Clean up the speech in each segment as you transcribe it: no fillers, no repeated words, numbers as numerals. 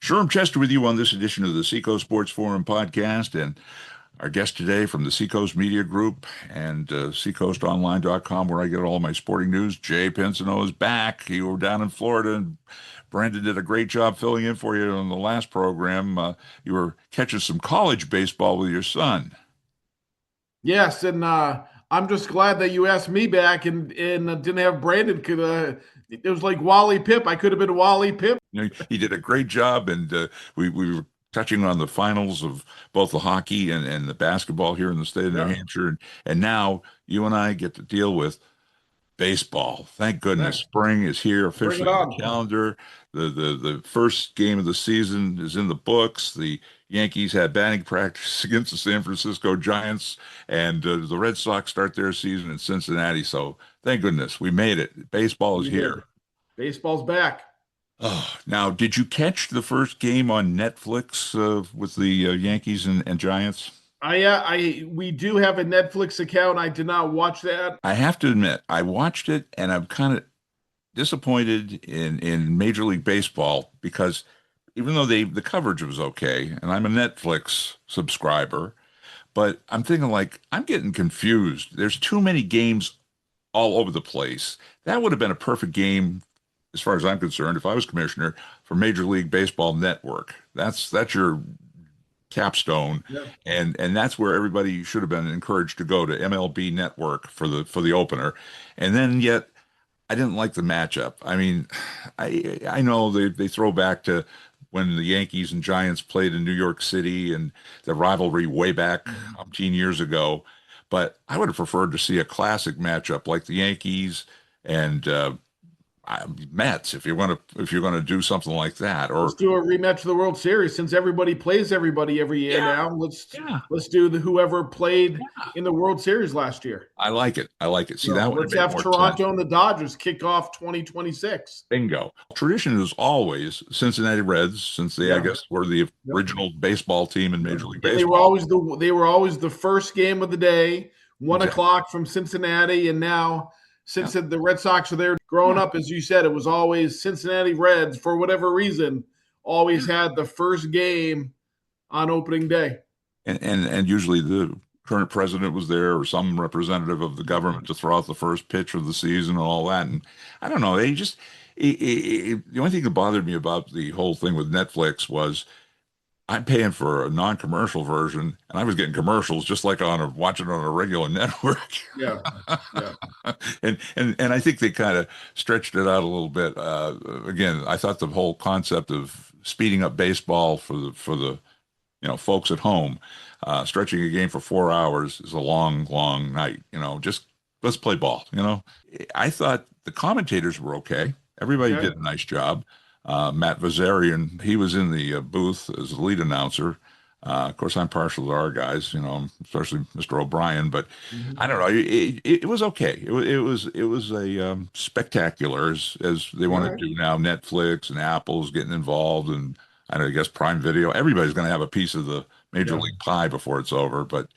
Sherm Chester with you on this edition of the Seacoast Sports Forum podcast. And our guest today from the Seacoast Media Group and seacoastonline.com, where I get all my sporting news, Jay Pinsonnault is back. You were down in Florida, and Brandon did a great job filling in for you on the last program. You were catching some college baseball with your son. Yes, and I'm just glad that you asked me back and didn't have Brandon. It was like Wally Pip. I could have been Wally Pip. You know, he did a great job, and we were touching on the finals of both the hockey and the basketball here in the state of New Hampshire. And now you and I get to deal with baseball. Thank goodness. Spring is here officially on the calendar. The first game of the season is in the books. The Yankees had batting practice against the San Francisco Giants, and the Red Sox start their season in Cincinnati. So thank goodness we made it. Baseball is here. Baseball's back. Oh, now, did you catch the first game on Netflix with the Yankees and Giants? We do have a Netflix account. I did not watch that. I have to admit, I watched it, and I'm kind of disappointed in Major League Baseball because even though the coverage was okay, and I'm a Netflix subscriber, but I'm thinking like I'm getting confused. There's too many games all over the place. That would have been a perfect game, as far as I'm concerned, if I was commissioner, for Major League Baseball Network. That's your capstone, and that's where everybody should have been encouraged to go to MLB Network for the opener. And then yet I didn't like the matchup. I mean, I know they throw back to when the Yankees and Giants played in New York City and the rivalry way back 15 years ago, but I would have preferred to see a classic matchup like the Yankees and Mets, if you're going to do something like that. Or let's do a rematch of the World Series since everybody plays everybody every year now. Let's do whoever played in the World Series last year. I like it. See, that would let's have Toronto and the Dodgers kick off 2026. Bingo. Tradition is always Cincinnati Reds, since they I guess were the original baseball team in Major League Baseball. They were always the first game of the day, 1 o'clock from Cincinnati, and now since the Red Sox are there, growing up, as you said, it was always Cincinnati Reds, for whatever reason, always had the first game on opening day. And usually the current president was there or some representative of the government to throw out the first pitch of the season and all that. And I don't know, the only thing that bothered me about the whole thing with Netflix was I'm paying for a non-commercial version, and I was getting commercials just like watching on a regular network. And I think they kind of stretched it out a little bit. Again, I thought the whole concept of speeding up baseball for the folks at home, stretching a game for 4 hours is a long night. Just let's play ball. I thought the commentators were okay. Everybody did a nice job. Matt Vazarian, he was in the booth as the lead announcer. Of course, I'm partial to our guys, especially Mr. O'Brien. But I don't know, it was okay. It was a spectacular as they want to do now. Netflix and Apple's getting involved, and I guess Prime Video. Everybody's going to have a piece of the Major League pie before it's over. But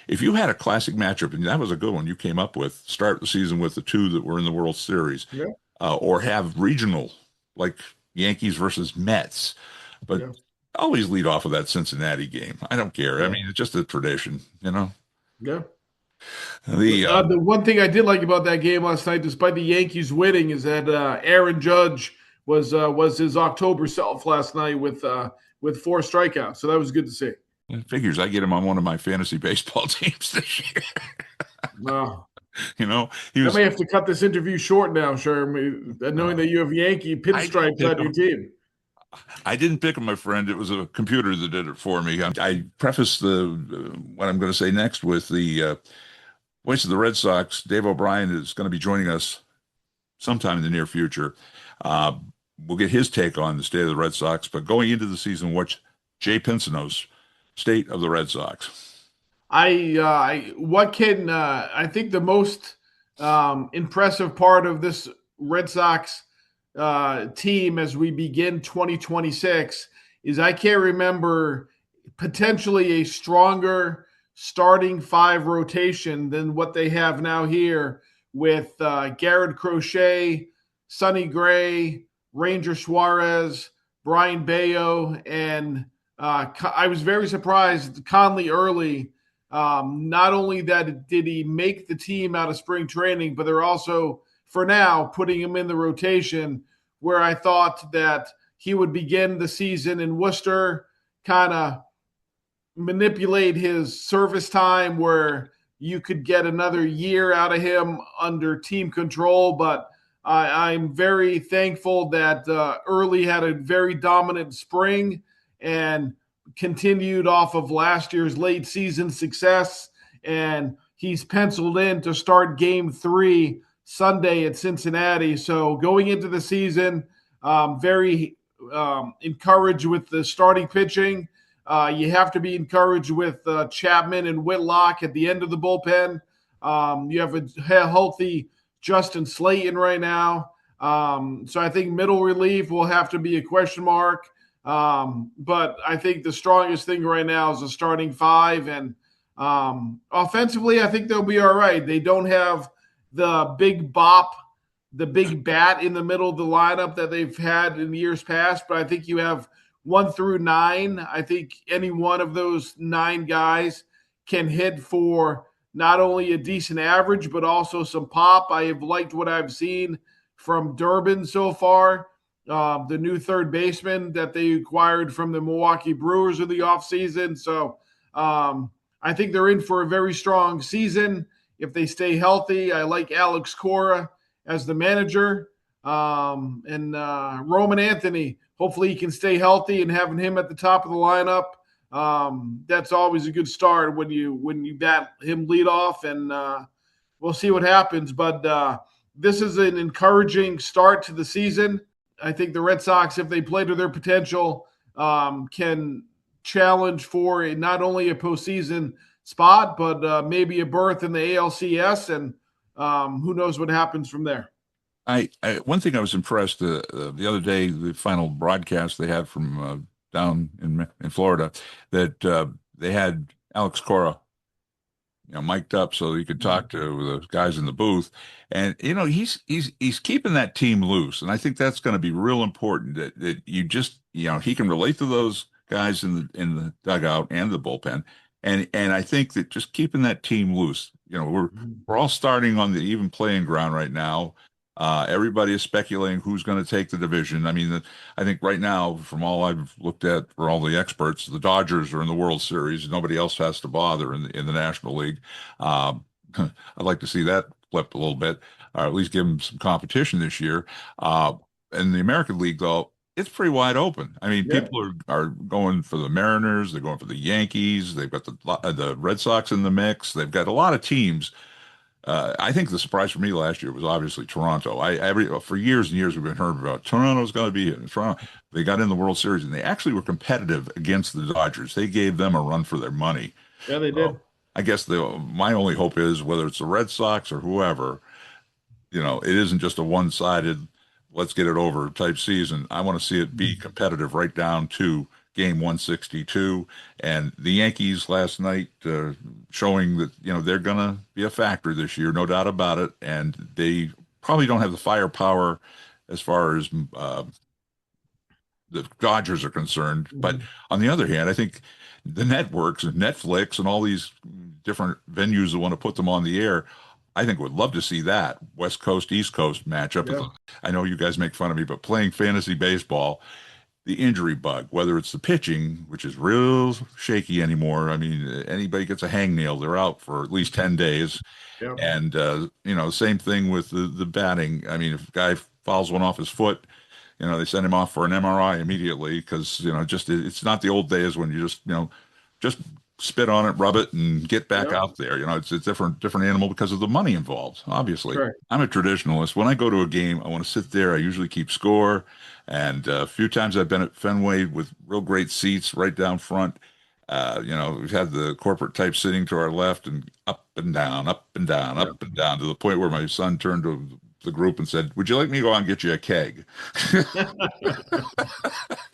if you had a classic matchup, and that was a good one you came up with, start the season with the two that were in the World Series, or have regional like Yankees versus Mets, but always lead off of that Cincinnati game. I don't care. I mean, it's just a tradition, Yeah. The one thing I did like about that game last night, despite the Yankees winning, is that Aaron Judge was his October self last night with 4 strikeouts. So that was good to see. It figures I get him on one of my fantasy baseball teams this year. Wow. He was. I may have to cut this interview short now, Sherm, knowing that you have Yankee pinstripes on your team. I didn't pick him, my friend. It was a computer that did it for me. I preface what I'm going to say next with the voice of the Red Sox. Dave O'Brien is going to be joining us sometime in the near future. We'll get his take on the state of the Red Sox. But going into the season, what's Jay Pinsonnault's state of the Red Sox? I think the most impressive part of this Red Sox team as we begin 2026 is I can't remember potentially a stronger starting 5 rotation than what they have now here with Garrett Crochet, Sonny Gray, Ranger Suarez, Brian Bayo, and I was very surprised Conley early. Not only that did he make the team out of spring training, but they're also, for now, putting him in the rotation, where I thought that he would begin the season in Worcester, kind of manipulate his service time where you could get another year out of him under team control. But I'm very thankful that Early had a very dominant spring and continued off of last year's late season success. And he's penciled in to start game 3 Sunday at Cincinnati. So going into the season, very encouraged with the starting pitching. You have to be encouraged with Chapman and Whitlock at the end of the bullpen. You have a healthy Justin Slayton right now. So I think middle relief will have to be a question mark. But I think the strongest thing right now is the starting 5. And offensively, I think they'll be all right. They don't have the big bop, the big bat in the middle of the lineup that they've had in years past. But I think you have 1 through 9. I think any one of those 9 guys can hit for not only a decent average, but also some pop. I have liked what I've seen from Durbin so far, the new third baseman that they acquired from the Milwaukee Brewers in the offseason. So I think they're in for a very strong season if they stay healthy. I like Alex Cora as the manager, and Roman Anthony. Hopefully he can stay healthy, and having him at the top of the lineup, that's always a good start when you bat him lead off, and we'll see what happens. But this is an encouraging start to the season. I think the Red Sox, if they play to their potential, can challenge for not only a postseason spot, but maybe a berth in the ALCS, and who knows what happens from there. One thing I was impressed the other day, the final broadcast they had from down in Florida, that they had Alex Cora, mic'd up so he could talk to the guys in the booth, and he's keeping that team loose, and I think that's going to be real important. That you just he can relate to those guys in the dugout and the bullpen, and I think that just keeping that team loose. We're all starting on the even playing ground right now. Everybody is speculating who's going to take the division. I mean, I think right now, from all I've looked at for all the experts, the Dodgers are in the World Series. Nobody else has to bother in the National League. I'd like to see that flip a little bit, or at least give them some competition this year. In the American League, though, it's pretty wide open. I mean, people are going for the Mariners. They're going for the Yankees. They've got the Red Sox in the mix. They've got a lot of teams. I think the surprise for me last year was obviously Toronto. For years and years we've been hearing about Toronto's going to be in Toronto. They got in the World Series and they actually were competitive against the Dodgers. They gave them a run for their money. Yeah, they did. I guess my only hope is whether it's the Red Sox or whoever, it isn't just a one-sided, let's get it over type season. I want to see it be competitive right down to game 162, and the Yankees last night showing that they're going to be a factor this year, no doubt about it. And they probably don't have the firepower as far as the Dodgers are concerned. But on the other hand, I think the networks and Netflix and all these different venues that want to put them on the air, I think would love to see that West Coast, East Coast matchup. Yeah. I know you guys make fun of me, but playing fantasy baseball, the injury bug, whether it's the pitching, which is real shaky anymore. I mean, anybody gets a hangnail, they're out for at least 10 days. Yep. And, same thing with the batting. I mean, if a guy fouls one off his foot, they send him off for an MRI immediately because, it's not the old days when you just spit on it, rub it, and get back out there. It's a different animal because of the money involved, obviously. Right. I'm a traditionalist. When I go to a game, I want to sit there. I usually keep score. And a few times I've been at Fenway with real great seats right down front. We've had the corporate type sitting to our left and up and down, up and down, up and down, to the point where my son turned to the group and said, "Would you like me to go out and get you a keg?"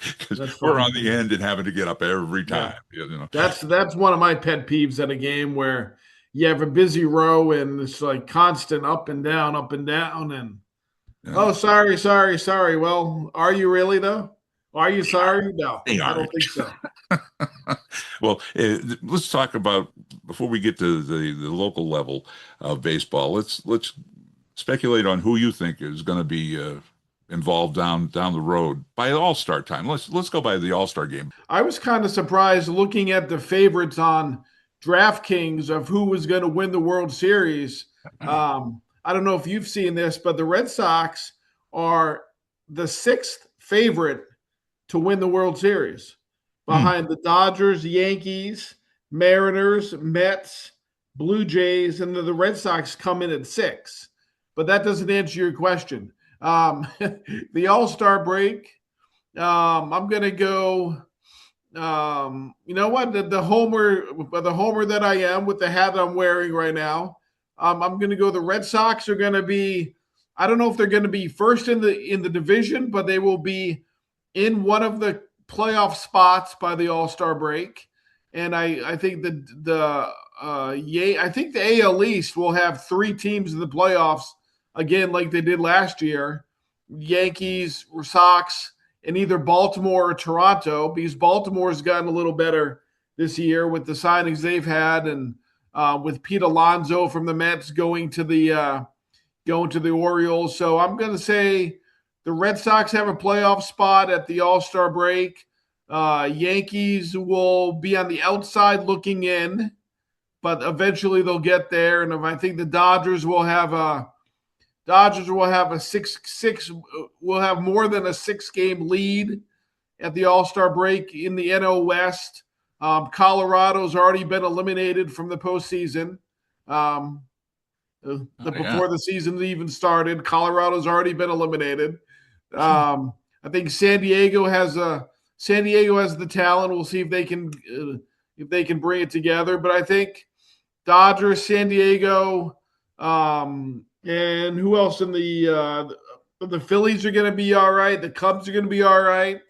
Because we're on the end and having to get up every time. Yeah. That's one of my pet peeves at a game where you have a busy row and it's like constant up and down, and oh, sorry. Well, are you really though? Are you sorry? No, They I don't aren't. think so. Well, let's talk about before we get to the local level of baseball. Let's speculate on who you think is going to be involved down the road by All-Star time. Let's go by the All-Star game. I was kind of surprised looking at the favorites on DraftKings of who was going to win the World Series. I don't know if you've seen this, but the Red Sox are the sixth favorite to win the World Series Hmm. behind the Dodgers, Yankees, Mariners, Mets, Blue Jays, and the Red Sox come in at six. But that doesn't answer your question. The All-Star break, I'm going to go. You know what? The homer that I am with the hat I'm wearing right now. I'm going to go. The Red Sox are going to be. I don't know if they're going to be first in the division, but they will be in one of the playoff spots by the All-Star break. And I think I think the AL East will have three teams in the playoffs again, like they did last year: Yankees, Sox, and either Baltimore or Toronto, because Baltimore's gotten a little better this year with the signings they've had, and with Pete Alonso from the Mets going to the Orioles. So I'm going to say the Red Sox have a playoff spot at the All-Star break. Yankees will be on the outside looking in, but eventually they'll get there. And I think the Dodgers will have a will have more than a 6-game lead at the All-Star break in the NL West. Colorado's already been eliminated from the postseason. Before the season even started, Colorado's already been eliminated. I think San Diego has the talent. We'll see if they can bring it together. But I think Dodgers, San Diego, and who else in the Phillies are going to be all right. The Cubs are going to be all right.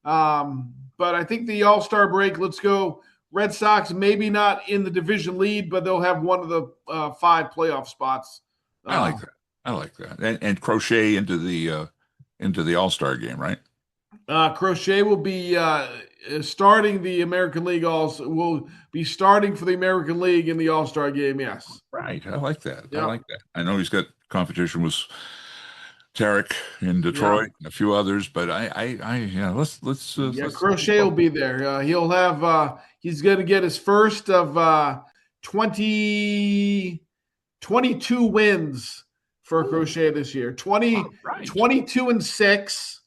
But I think the All-Star break, let's go Red Sox, maybe not in the division lead, but they'll have one of the 5 playoff spots. I like that. I like that. And crochet into the All-Star game, right? Crochet will be starting the American League. Also, will be starting for the American League in the All-Star game. Yes. Right. I like that. I Yeah. like that. I know he's got competition with Tarek in Yeah. Detroit and a few others, but yeah, let's Crochet will be there. He'll have. He's going to get his first of 22 wins for Crochet this year. 22-6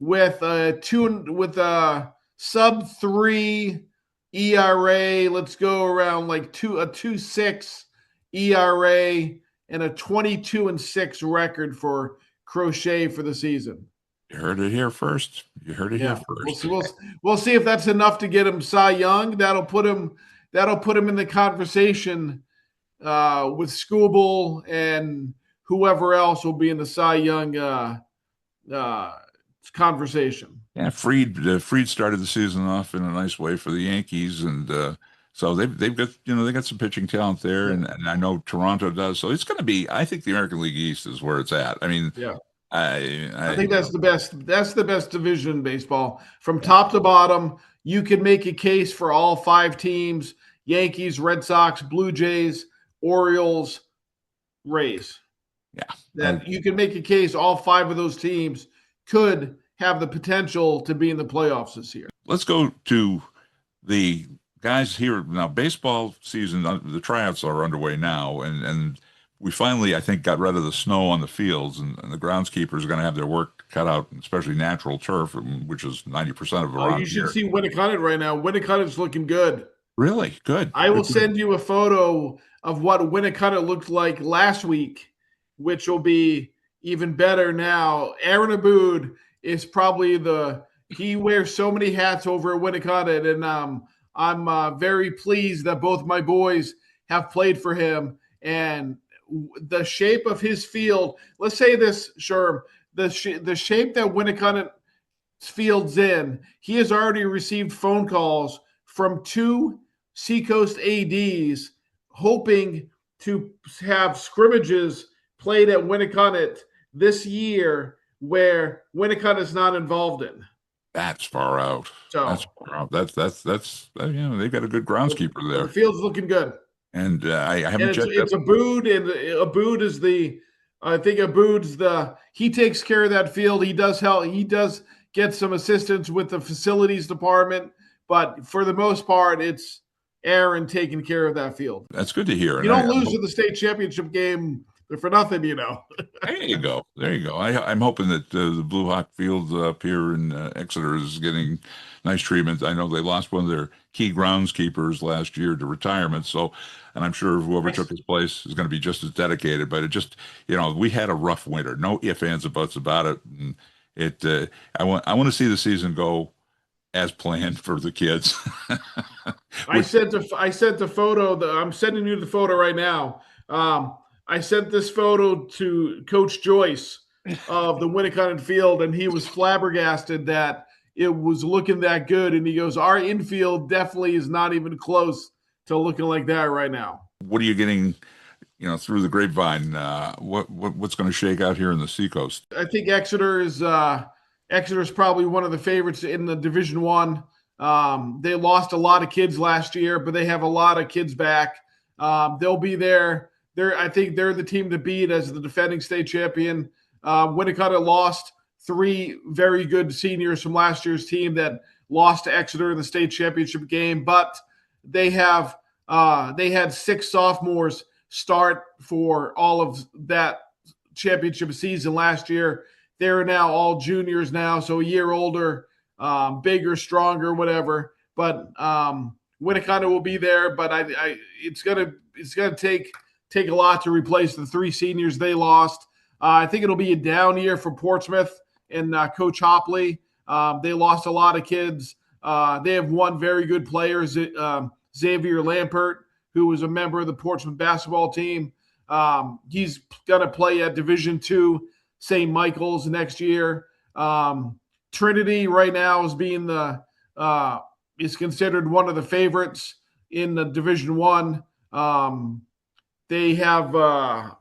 with a sub 3 ERA. Let's go around like a 2.6 ERA and a 22-6 record for Crochet for the season. You heard it here first. You heard it here first. We'll see if that's enough to get him Cy Young. That'll put him in the conversation with Scooble and whoever else will be in the Cy Young conversation. Yeah, Fried started the season off in a nice way for the Yankees, and so they've got they got some pitching talent there, and I know Toronto does. So it's going to be. I think the American League East is where it's at. I mean, yeah. I think that's the best. That's the best division in baseball, from top to bottom. You can make a case for all 5 teams: Yankees, Red Sox, Blue Jays, Orioles, Rays. Yeah, that you can make a case all 5 of those teams could have the potential to be in the playoffs this year. Let's go to the guys here now. Baseball season, the tryouts are underway now, and we finally, I think, got rid of the snow on the fields, and the groundskeepers are going to have their work cut out, especially natural turf, which is 90% of around you should here. see Winnicott right now. Winnicott's looking good. Really good. I will send you a photo of what Winnicott looked like last week, which will be even better now. Aaron Abood is probably he wears so many hats over at Winnicott, and I'm very pleased that both my boys have played for him. And the shape of his field, let's say this, Sherm, the shape that Winnicott field's in, he has already received phone calls from 2 Seacoast ADs hoping to have scrimmages played at Winnicott this year where Winnicott is not involved in. That's far out. That's So far out. That's they've got a good groundskeeper the there, field's looking good. and I And haven't checked that. it's Abood, and Abood is the I think Abood's the he takes care of that field. He does help. He does get some assistance with the facilities department, but for the most part, it's Aaron taking care of that field. That's good to hear, You and don't lose in the state championship game for nothing, you know. there you go. There you go. I'm hoping that the Blue Hawk field up here in Exeter is getting nice treatment. I know they lost one of their key groundskeepers last year to retirement, so, and I'm sure whoever took his place is going to be just as dedicated. But it just, we had a rough winter. No ifs, ands, or buts about it. And I want to see the season go as planned for the kids. I sent the photo. I'm sending you the photo right now. I sent this photo to Coach Joyce of the Winnicott field, and he was flabbergasted that it was looking that good. And he goes, "Our infield definitely is not even close to looking like that right now." What are you getting, through the grapevine? What's going to shake out here in the Seacoast? I think Exeter's probably one of the favorites in the Division One. They lost a lot of kids last year, but they have a lot of kids back. They'll be there. I think they're the team to beat as the defending state champion. Winnicott lost 3 very good seniors from last year's team that lost to Exeter in the state championship game, but they had 6 sophomores start for all of that championship season last year. They're now all juniors now, so a year older, bigger, stronger, whatever. But Winnicott will be there, but it's gonna take a lot to replace the 3 seniors they lost. I think it'll be a down year for Portsmouth and Coach Hopley. They lost a lot of kids. They have one very good player, Xavier Lampert, who was a member of the Portsmouth basketball team. He's gonna play at Division II St. Michael's next year. Trinity right now is considered one of the favorites in the Division One. They have a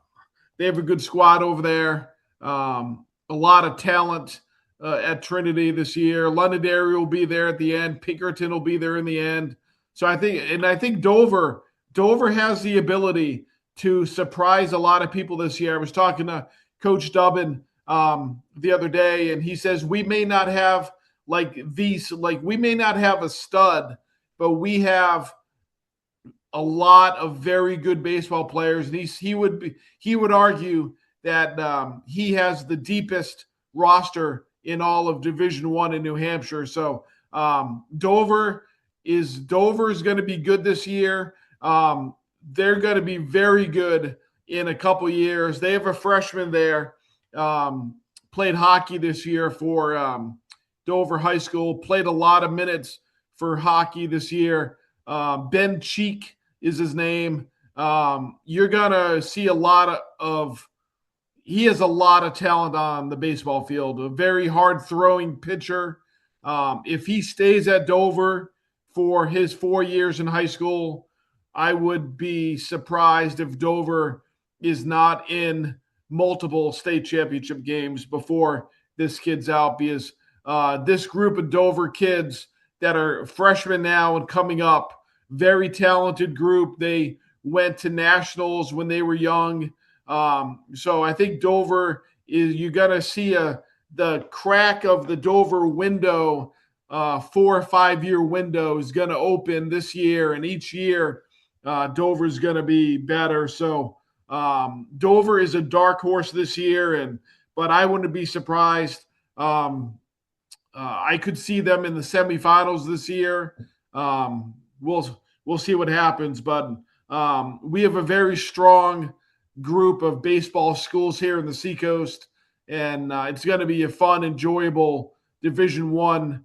good squad over there. A lot of talent at Trinity this year. Londonderry will be there at the end. Pinkerton will be there in the end. So I think Dover has the ability to surprise a lot of people this year. I was talking to Coach Dubbin the other day, and he says we may not have we may not have a stud, but we have a lot of very good baseball players. And he would argue that he has the deepest roster in all of Division One in New Hampshire. So Dover is going to be good this year. They're going to be very good in a couple years. They have a freshman there, played hockey this year for Dover High School, played a lot of minutes for hockey this year. Ben Cheek is his name. You're going to see he has a lot of talent on the baseball field, a very hard throwing pitcher. If he stays at Dover for his 4 years in high school, I would be surprised if Dover is not in multiple state championship games before this kid's out, because this group of Dover kids that are freshmen now and coming up, very talented group. They went to nationals when they were young. So I think Dover you're going to see the crack of the Dover window, 4 or 5 year window is going to open this year, and each year Dover is going to be better. So Dover is a dark horse this year, but I wouldn't be surprised. I could see them in the semifinals this year. We'll see what happens, but we have a very strong group of baseball schools here in the Seacoast, and it's going to be a fun, enjoyable Division One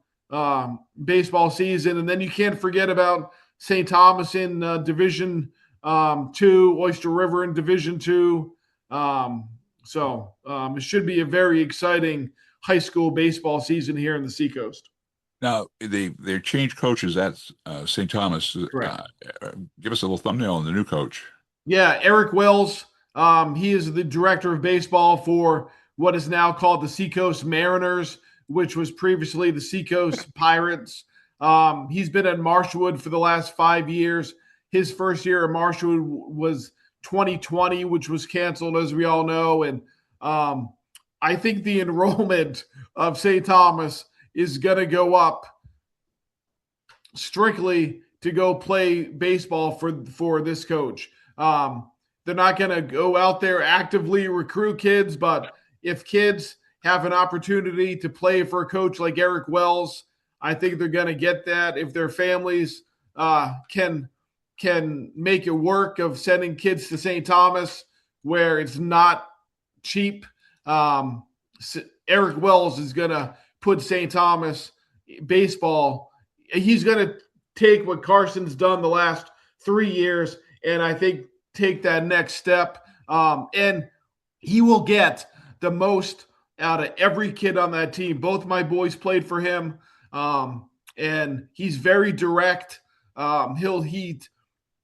baseball season. And then you can't forget about St. Thomas in Division Two, Oyster River in Division Two. So it should be a very exciting high school baseball season here in the Seacoast. Now, they changed coaches at St. Thomas. Give us a little thumbnail on the new coach. Yeah, Eric Wells. He is the director of baseball for what is now called the Seacoast Mariners, which was previously the Seacoast Pirates. He's been at Marshwood for the last 5 years. His first year at Marshwood was 2020, which was canceled, as we all know. And I think the enrollment of St. Thomas is going to go up strictly to go play baseball for this coach. They're not going to go out there actively recruit kids, but if kids have an opportunity to play for a coach like Eric Wells, I think they're going to get that. If their families can make it work of sending kids to St. Thomas where it's not cheap, Eric Wells is going to put St. Thomas baseball. He's going to take what Carson's done the last 3 years and I think take that next step. And he will get the most out of every kid on that team. Both my boys played for him, and he's very direct.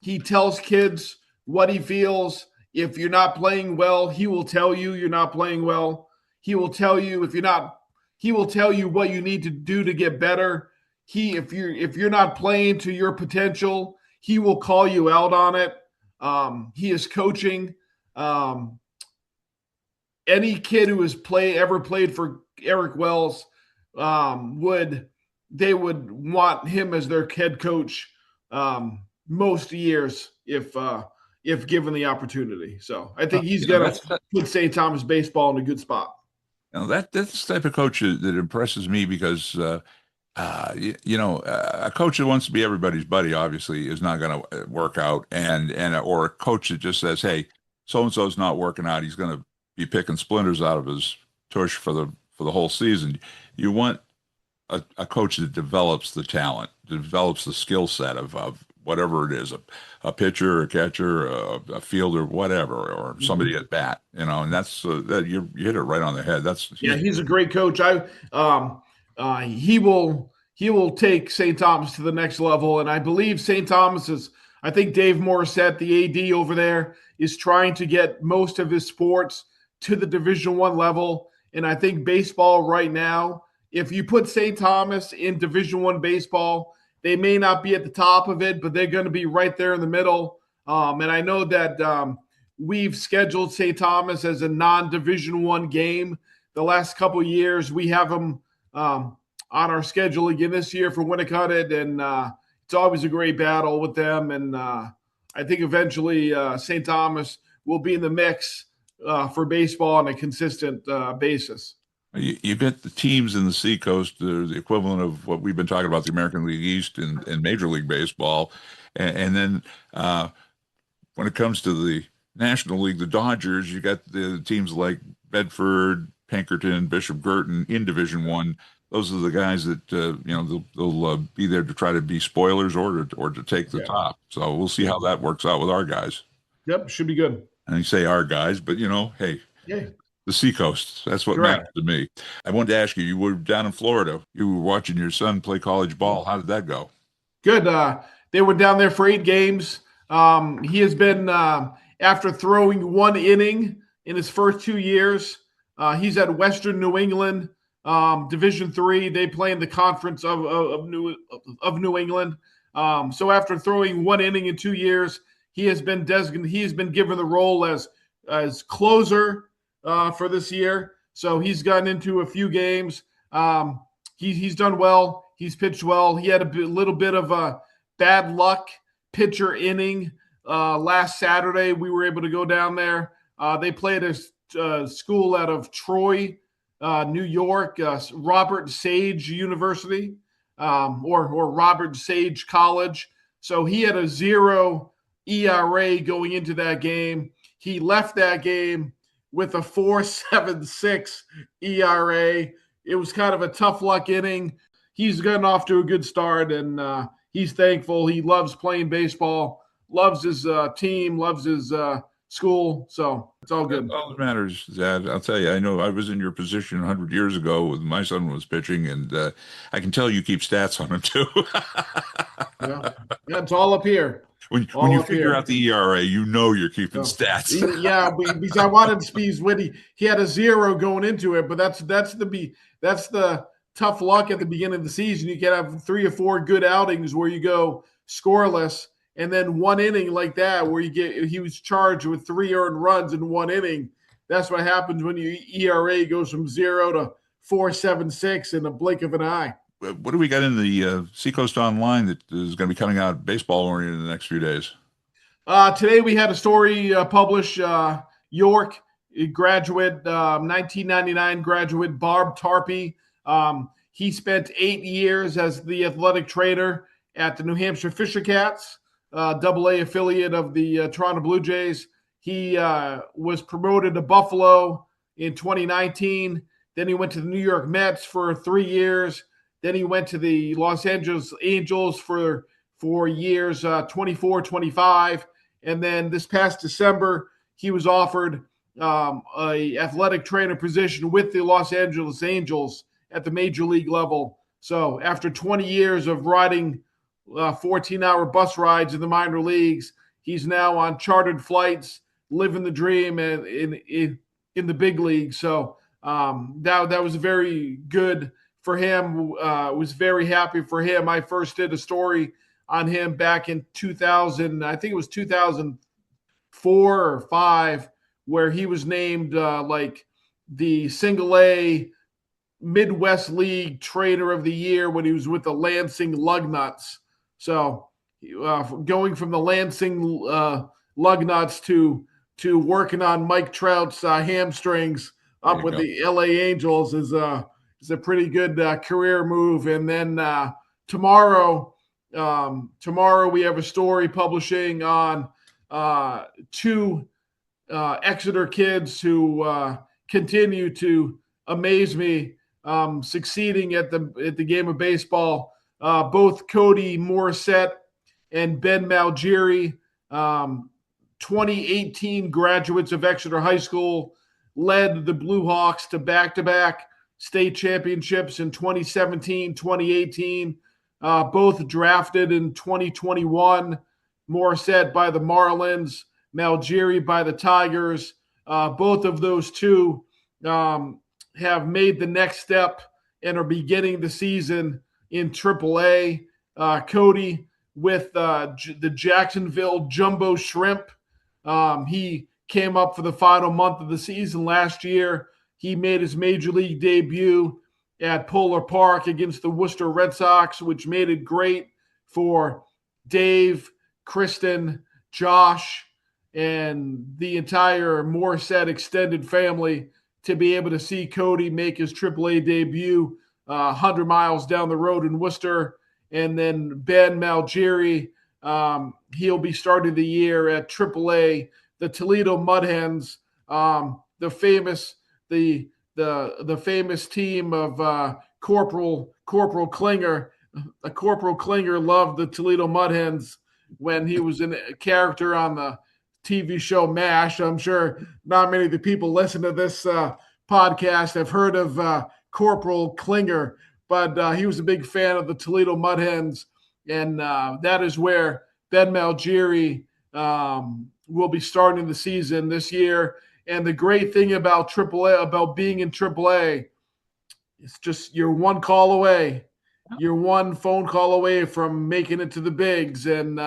He tells kids what he feels. If you're not playing well, he will tell you you're not playing well. He will tell you if you're not. He will tell you what you need to do to get better. If you're not playing to your potential, he will call you out on it. He is coaching. Any kid who has ever played for Eric Wells would want him as their head coach most years if given the opportunity. So I think he's going to put St. Thomas baseball in a good spot. That's the type of coach that impresses me because a coach that wants to be everybody's buddy obviously is not going to work out, or a coach that just says, "Hey, so and so's not working out," he's going to be picking splinters out of his tush for the whole season. You want a coach that develops the talent, develops the skill set of whatever it is, a pitcher, a catcher, a fielder, whatever, or somebody at bat, and that's that you hit it right on the head. He's a great coach. He will take St. Thomas to the next level, and I believe St. Thomas is. I think Dave Morissette, the AD over there, is trying to get most of his sports to the Division I level, and I think baseball right now, if you put St. Thomas in Division I baseball, they may not be at the top of it, but they're going to be right there in the middle. And I know that we've scheduled St. Thomas as a non-Division I game the last couple of years. We have them on our schedule again this year for Winnicott, and it's always a great battle with them. And I think eventually St. Thomas will be in the mix for baseball on a consistent basis. You get the teams in the Seacoast, the equivalent of what we've been talking about, the American League East and Major League Baseball. And then when it comes to the National League, the Dodgers, you got the teams like Bedford, Pinkerton, Bishop Girton in Division I. Those are the guys that, they'll be there to try to be spoilers or to take the top. So we'll see how that works out with our guys. Yep, should be good. And you say our guys, but, hey. Yeah. The Seacoast. That's what matters to me. I wanted to ask you were down in Florida. You were watching your son play college ball. How did that go? Good. They were down there for 8 games. He has been, after throwing 1 inning in his first 2 years, he's at Western New England, Division III. They play in the conference of New England. So after throwing 1 inning in 2 years, he has been designated. He has been given the role as closer for this year. So he's gotten into a few games. He's done well. He's pitched well. He had a little bit of a bad luck pitcher inning last Saturday. We were able to go down there. They played a school out of Troy, New York, Robert Sage University, or Robert Sage College. So he had a 0 ERA going into that game. He left that game with a 4.76 ERA. It was kind of a tough luck inning. He's gotten off to a good start, and he's thankful. He loves playing baseball, loves his team, loves his school. So it's all good. All that matters, Dad. I'll tell you, I know I was in your position 100 years ago when my son was pitching, and I can tell you keep stats on him too. Yeah, it's all up here. When all you up figure here. out the ERA, you know you're keeping So, stats. yeah, because I wanted Speeds Witty. He had a 0 going into it, but that's the tough luck at the beginning of the season. You can have 3 or 4 good outings where you go scoreless, and then one inning like that where he was charged with 3 earned runs in one inning. That's what happens when your ERA goes from 0 to 4.76 in the blink of an eye. What do we got in the Seacoast Online that is going to be coming out baseball oriented in the next few days? Today we had a story published. York graduate, 1999 graduate Barb Tarpey. He spent 8 years as the athletic trainer at the New Hampshire Fisher Cats, AA affiliate of the Toronto Blue Jays. He was promoted to Buffalo in 2019. Then he went to the New York Mets for 3 years. Then he went to the Los Angeles Angels for 4 years, 24, 25. And then this past December, he was offered a athletic trainer position with the Los Angeles Angels at the major league level. So after 20 years of riding 14-hour bus rides in the minor leagues, he's now on chartered flights, living the dream in the big league. So that was very good for him. Was very happy for him. I first did a story on him back in 2000. I think it was 2004 or 5, where he was named like the single A Midwest League Trainer of the Year when he was with the Lansing Lugnuts. So going from the Lansing Lugnuts to working on Mike Trout's hamstrings up with the LA Angels is a pretty good career move. And then tomorrow we have a story publishing on 2 Exeter kids who continue to amaze me, succeeding at the game of baseball. Both Cody Morissette and Ben Malgeri, 2018 graduates of Exeter High School, led the Bluehawks to back-to-back state championships in 2017, 2018. Both drafted in 2021. Morissette by the Marlins, Malgeri by the Tigers. Both of those two have made the next step and are beginning the season in AAA. Cody with the Jacksonville Jumbo Shrimp. He came up for the final month of the season last year. He made his major league debut at Polar Park against the Worcester Red Sox, which made it great for Dave, Kristen, Josh, and the entire Morissette extended family to be able to see Cody make his AAA debut 100 miles down the road in Worcester. And then Ben Malgeri, he'll be starting the year at AAA, the Toledo Mud Hens, the famous team of Corporal Klinger. Corporal Klinger loved the Toledo Mud Hens when he was in a character on the TV show MASH. I'm sure not many of the people listening to this podcast have heard of Corporal Klinger, but he was a big fan of the Toledo Mud Hens, and that is where Ben Malgeri will be starting the season this year. And the great thing about AAA, about being in AAA, it's just you're one call away. You're one phone call away from making it to the bigs. And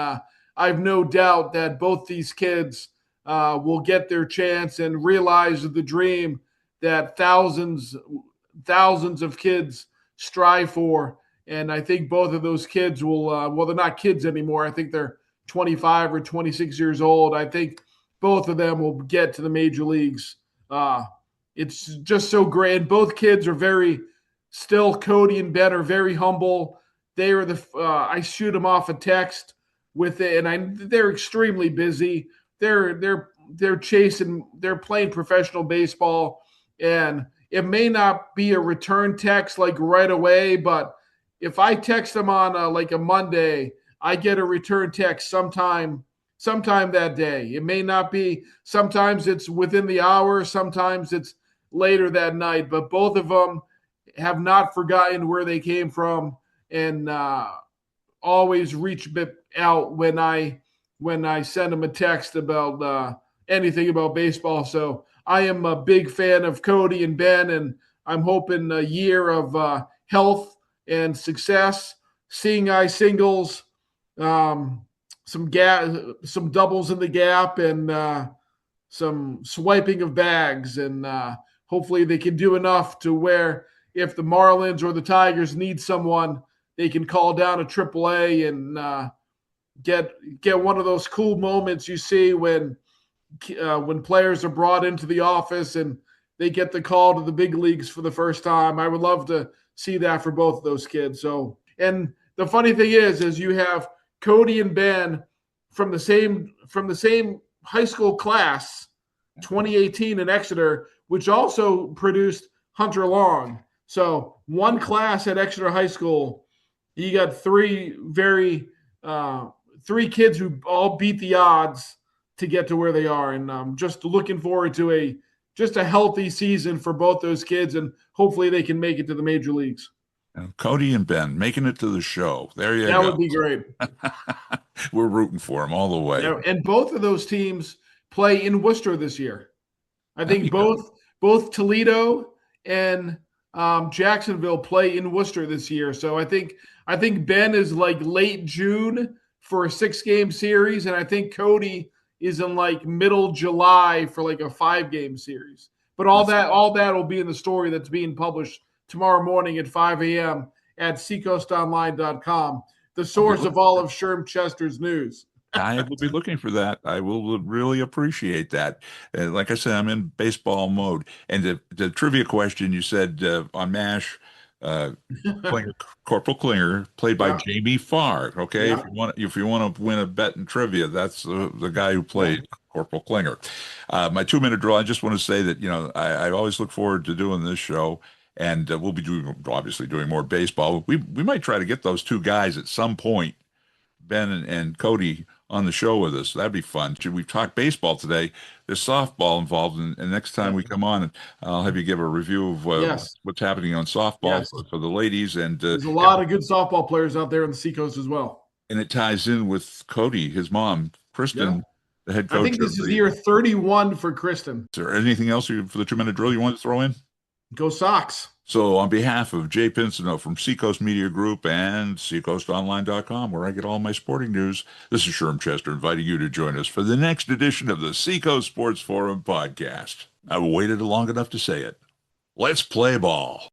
I've no doubt that both these kids will get their chance and realize the dream that thousands of kids strive for. And I think both of those kids will, well, they're not kids anymore. I think they're 25 or 26 years old. I think both of them will get to the major leagues. It's just so great. And both kids are still Cody and Ben are very humble. They are I shoot them off a text with it, and they're extremely busy. They're playing professional baseball, and it may not be a return text like right away, but if I text them on like a Monday, I get a return text sometime that day. It may not be, sometimes it's within the hour, sometimes it's later that night, but both of them have not forgotten where they came from and always reach out when I when I send them a text about anything about baseball. So I am a big fan of Cody and Ben, and I'm hoping a year of health and success, seeing eye singles, some doubles in the gap, and some swiping of bags, and hopefully they can do enough to where if the Marlins or the Tigers need someone, they can call down a AAA and get one of those cool moments you see when players are brought into the office and they get the call to the big leagues for the first time. I would love to see that for both of those kids. So, and the funny thing is you have Cody and Ben from the same high school class, 2018 in Exeter, which also produced Hunter Long. So one class at Exeter High School, you got three kids who all beat the odds to get to where they are, and just looking forward to a healthy season for both those kids, and hopefully they can make it to the major leagues. And Cody and Ben making it to the show. There you go. That would be great. We're rooting for them all the way. Yeah, and both of those teams play in Worcester this year. I think both Toledo and Jacksonville play in Worcester this year. So I think Ben is like late June for a 6-game series, and I think Cody is in like middle July for like a 5-game series. But all that will be in the story that's being published tomorrow morning at 5 a.m. at seacoastonline.com, the source of all of Sherm Chester's news. I will be looking for that. I will really appreciate that. Like I said, I'm in baseball mode. And the trivia question you said on MASH, Corporal Klinger, played by Jamie Farr. Okay, Yeah. if you want to win a bet in trivia, that's the guy who played Corporal Klinger. My 2-minute drill. I just want to say that I always look forward to doing this show, and we'll be obviously doing more baseball. We might try to get those two guys at some point, Ben and Cody, on the show with us. That'd be fun. We've talked baseball today. There's softball involved, and next time we come on, I'll have you give a review of what's happening on softball for the ladies. And there's a lot of good softball players out there on the Seacoast as well. And it ties in with Cody, his mom, Kristen, the head coach. I think this is year 31 for Kristen. Is there anything else for the 2-minute drill you want to throw in? Go Sox. So on behalf of Jay Pinsonnault from Seacoast Media Group and SeacoastOnline.com, where I get all my sporting news, this is Sherm Chester inviting you to join us for the next edition of the Seacoast Sports Forum podcast. I've waited long enough to say it. Let's play ball.